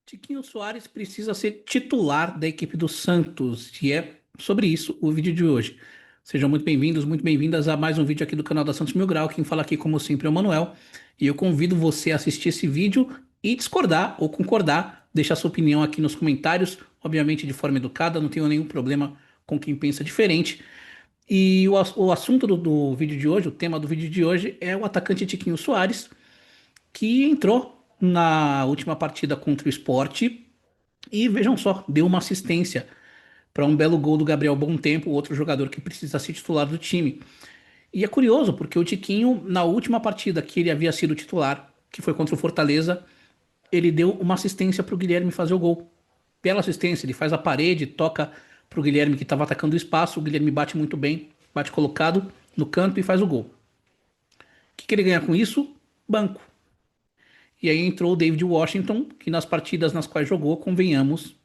Tiquinho Soares precisa ser titular da equipe do Santos, e é sobre isso o vídeo de hoje. Sejam muito bem-vindos, muito bem-vindas a mais um vídeo aqui do canal da Santos Mil Grau. Quem fala aqui, como sempre, é o Manuel. E eu convido você a assistir esse vídeo e discordar ou concordar, deixar sua opinião aqui nos comentários, obviamente de forma educada, não tenho nenhum problema com quem pensa diferente. E o assunto do vídeo de hoje, o tema do vídeo de hoje é o atacante Tiquinho Soares, que entrou na última partida contra o Sport e vejam só, deu uma assistência para um belo gol do Gabriel Tempo, outro jogador que precisa ser titular do time. E é curioso, porque o Tiquinho, na última partida que ele havia sido titular, que foi contra o Fortaleza, ele deu uma assistência para o Guilherme fazer o gol. Pela assistência, ele faz a parede, toca para o Guilherme que estava atacando o espaço, o Guilherme bate muito bem, bate colocado no canto e faz o gol. O que ele ganha com isso? Banco. E aí entrou o David Washington, que nas partidas nas quais jogou, convenhamos,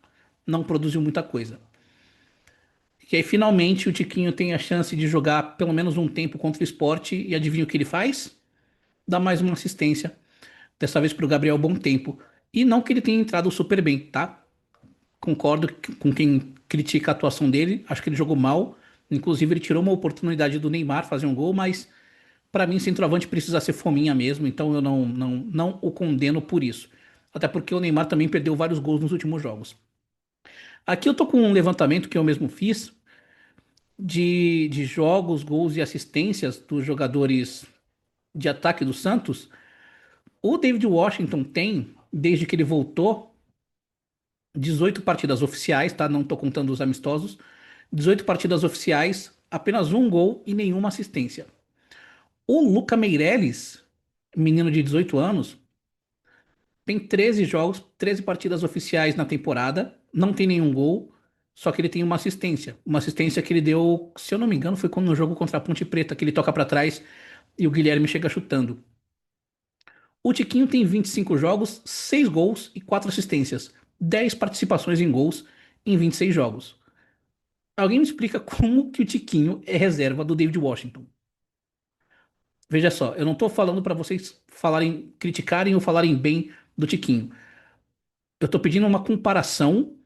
não produziu muita coisa. E aí finalmente o Tiquinho tem a chance de jogar pelo menos um tempo contra o Sport e adivinha o que ele faz? Dá mais uma assistência, dessa vez para o Gabriel Tempo. E não que ele tenha entrado super bem, tá? Concordo com quem critica a atuação dele, acho que ele jogou mal. Inclusive ele tirou uma oportunidade do Neymar fazer um gol, mas para mim centroavante precisa ser fominha mesmo, então eu não o condeno por isso. Até porque o Neymar também perdeu vários gols nos últimos jogos. Aqui eu tô com um levantamento que eu mesmo fiz de jogos, gols e assistências dos jogadores de ataque do Santos. O David Washington tem, desde que ele voltou, 18 partidas oficiais, tá? Não tô contando os amistosos. 18 partidas oficiais, apenas um gol e nenhuma assistência. O Luca Meireles, menino de 18 anos, tem 13 jogos, 13 partidas oficiais na temporada, não tem nenhum gol, só que ele tem uma assistência. Uma assistência que ele deu, se eu não me engano, foi quando no jogo contra a Ponte Preta, que ele toca pra trás e o Guilherme chega chutando. O Tiquinho tem 25 jogos, 6 gols e 4 assistências. 10 participações em gols em 26 jogos. Alguém me explica como que o Tiquinho é reserva do David Washington? Veja só, eu não tô falando pra vocês falarem, criticarem ou falarem bem do Tiquinho. Eu tô pedindo uma comparação,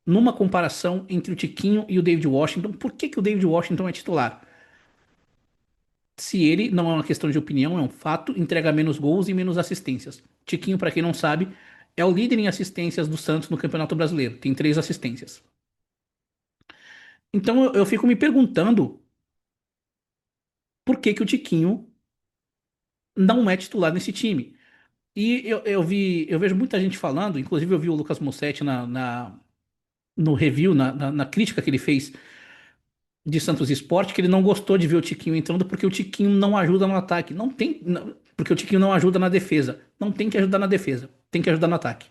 numa comparação entre o Tiquinho e o David Washington. Por que que o David Washington é titular? Se ele, não é uma questão de opinião, é um fato, entrega menos gols e menos assistências. Tiquinho, para quem não sabe, é o líder em assistências do Santos no Campeonato Brasileiro. Tem 3 assistências. Então eu fico me perguntando por que que o Tiquinho não é titular nesse time. E eu vejo muita gente falando, inclusive eu vi o Lucas Mussetti no review, na crítica que ele fez de Santos Sport, que ele não gostou de ver o Tiquinho entrando porque o Tiquinho não ajuda no ataque. Não tem, porque o Tiquinho não ajuda na defesa. Não tem que ajudar na defesa, tem que ajudar no ataque.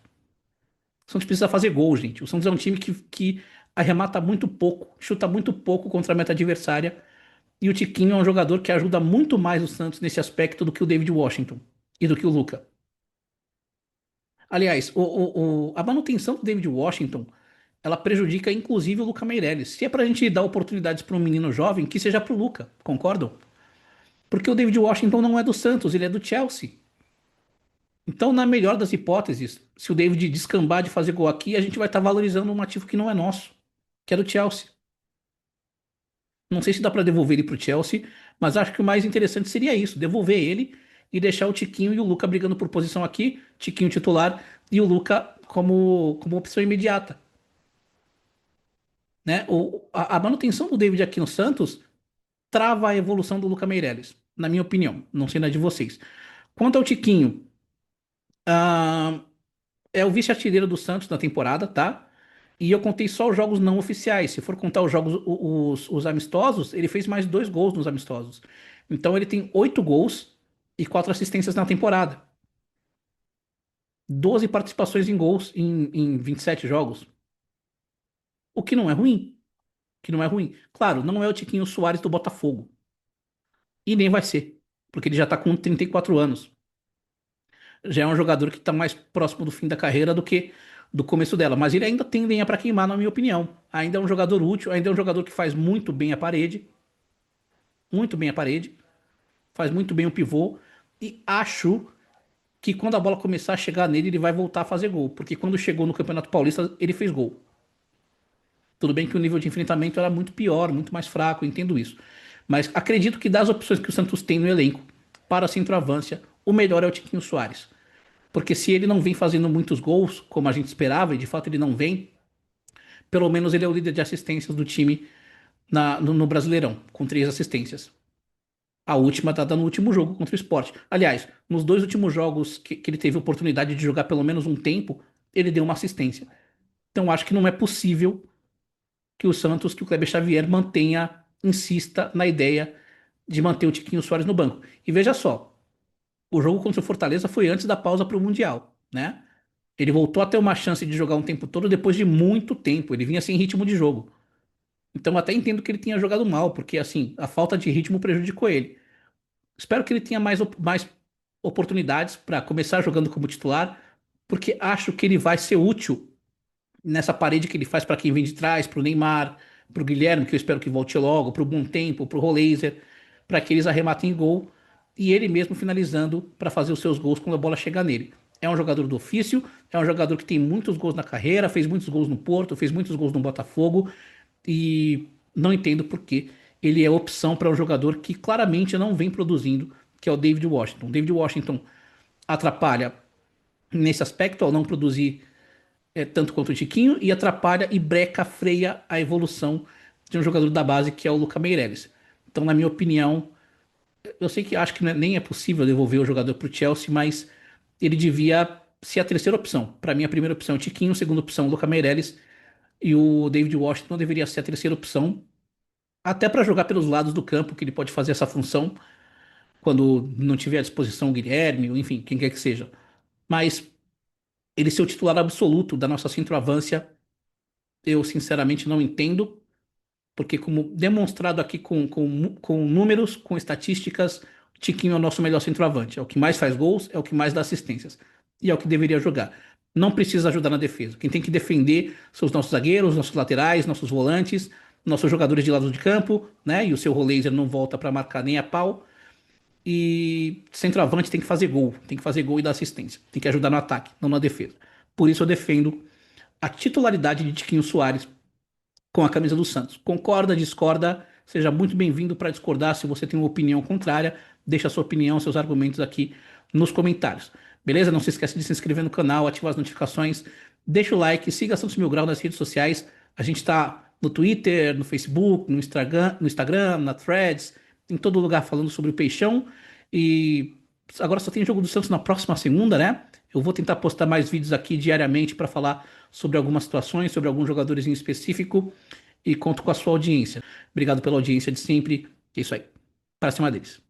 O Santos precisa fazer gol, gente. O Santos é um time que arremata muito pouco, chuta muito pouco contra a meta adversária. E o Tiquinho é um jogador que ajuda muito mais o Santos nesse aspecto do que o David Washington e do que o Luca. Aliás, a manutenção do David Washington, ela prejudica inclusive o Luca Meireles. Se é pra gente dar oportunidades para um menino jovem, que seja pro Luca, concordam? Porque o David Washington não é do Santos, ele é do Chelsea. Então, na melhor das hipóteses, se o David descambar de fazer gol aqui, a gente vai estar valorizando um ativo que não é nosso, que é do Chelsea. Não sei se dá para devolver ele pro Chelsea, mas acho que o mais interessante seria isso, devolver ele e deixar o Tiquinho e o Luca brigando por posição aqui, Tiquinho titular e o Luca como opção imediata, né? A manutenção do David aqui no Santos trava a evolução do Luca Meireles, na minha opinião, não sei na de vocês. Quanto ao Tiquinho, ah, é o vice-artilheiro do Santos na temporada, tá? E eu contei só os jogos não oficiais. Se for contar os jogos, os amistosos, ele fez mais 2 gols nos amistosos. Então ele tem 8 gols e 4 assistências na temporada. 12 participações em gols em 27 jogos. O que não é ruim. O que não é ruim. Claro, não é o Tiquinho Soares do Botafogo. E nem vai ser. Porque ele já tá com 34 anos. Já é um jogador que tá mais próximo do fim da carreira do que do começo dela. Mas ele ainda tem lenha para queimar, na minha opinião. Ainda é um jogador útil, ainda é um jogador que faz muito bem a parede. Muito bem a parede. Faz muito bem o pivô. E acho que quando a bola começar a chegar nele, ele vai voltar a fazer gol. Porque quando chegou no Campeonato Paulista, ele fez gol. Tudo bem que o nível de enfrentamento era muito pior, muito mais fraco, eu entendo isso. Mas acredito que das opções que o Santos tem no elenco para a centroavância, o melhor é o Tiquinho Soares. Porque se ele não vem fazendo muitos gols, como a gente esperava, e de fato ele não vem, pelo menos ele é o líder de assistências do time no Brasileirão, com 3 assistências. A última dada no último jogo contra o Sport. Aliás, nos 2 últimos jogos que ele teve oportunidade de jogar pelo menos um tempo, ele deu uma assistência. Então acho que não é possível que o Santos, que o Kleber Xavier insista na ideia de manter o Tiquinho Soares no banco. E veja só, o jogo contra o Fortaleza foi antes da pausa para o Mundial, né? Ele voltou a ter uma chance de jogar um tempo todo depois de muito tempo. Ele vinha sem ritmo de jogo. Então eu até entendo que ele tenha jogado mal, porque assim, a falta de ritmo prejudicou ele. Espero que ele tenha mais oportunidades para começar jogando como titular, porque acho que ele vai ser útil nessa parede que ele faz para quem vem de trás, para o Neymar, para o Guilherme, que eu espero que volte logo, para o Bom Tempo, para o Roleiser, para que eles arrematem gol e ele mesmo finalizando para fazer os seus gols quando a bola chegar nele. É um jogador do ofício, é um jogador que tem muitos gols na carreira, fez muitos gols no Porto, fez muitos gols no Botafogo e não entendo por que ele é opção para um jogador que claramente não vem produzindo, que é o David Washington. O David Washington atrapalha nesse aspecto ao não produzir tanto quanto o Tiquinho e atrapalha e breca, freia a evolução de um jogador da base que é o Luca Meireles. Então, na minha opinião, eu sei que acho que nem é possível devolver o jogador para o Chelsea, mas ele devia ser a terceira opção. Para mim, a primeira opção é o Tiquinho, a segunda opção é o Luca Meireles e o David Washington deveria ser a terceira opção, até para jogar pelos lados do campo, que ele pode fazer essa função quando não tiver à disposição o Guilherme, ou enfim, quem quer que seja. Mas ele ser o titular absoluto da nossa centroavância, eu sinceramente não entendo. Porque, como demonstrado aqui com números, com estatísticas, o Tiquinho é o nosso melhor centroavante. É o que mais faz gols, é o que mais dá assistências. E é o que deveria jogar. Não precisa ajudar na defesa. Quem tem que defender são os nossos zagueiros, nossos laterais, nossos volantes, nossos jogadores de lado de campo, né? E o seu Roleiser não volta para marcar nem a pau. E centroavante tem que fazer gol e dar assistência. Tem que ajudar no ataque, não na defesa. Por isso eu defendo a titularidade de Tiquinho Soares com a camisa do Santos. Concorda, discorda? Seja muito bem-vindo para discordar. Se você tem uma opinião contrária, deixa a sua opinião, seus argumentos aqui nos comentários. Beleza? Não se esqueça de se inscrever no canal, ativar as notificações, deixa o like, siga a Santos Mil Grau nas redes sociais. A gente está no Twitter, no Facebook, no Instagram, na Threads, em todo lugar falando sobre o Peixão. E agora só tem jogo do Santos na próxima segunda, né? Eu vou tentar postar mais vídeos aqui diariamente para falar sobre algumas situações, sobre alguns jogadores em específico e conto com a sua audiência. Obrigado pela audiência de sempre. É isso aí. Para cima deles.